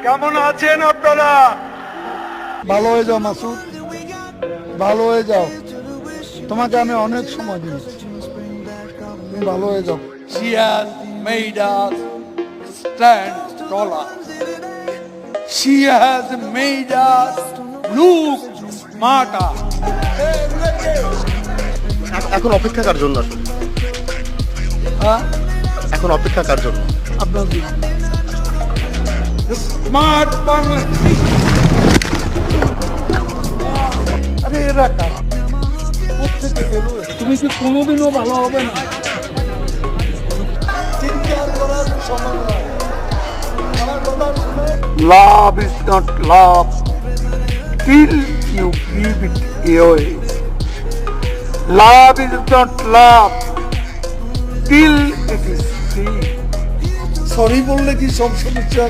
কেমন আছেন আপনারা? ভালো হয়ে যাও মাসুদ, ভালো হয়ে যাও। তোমাকে আমি অনেক সময় দিয়েছি, তুমি ভালো হয়ে যাও। She has made us stand taller. She has made us look smarter. এখন অপেক্ষা কার জন্য আসলে? হ্যাঁ, এখন অপেক্ষা কার জন্য? আপনার স্মার্ট বাংলা। আরে এরা কারা? কোত্থেকে এলো? তুমি কি কোনোদিনও ভালো হবে না? চিন্তা করার সময় নয়। আমার কথা শুনে Love is not love till you give it away. Love is not love till it is free. Sorry বললে কি সব সমস্যা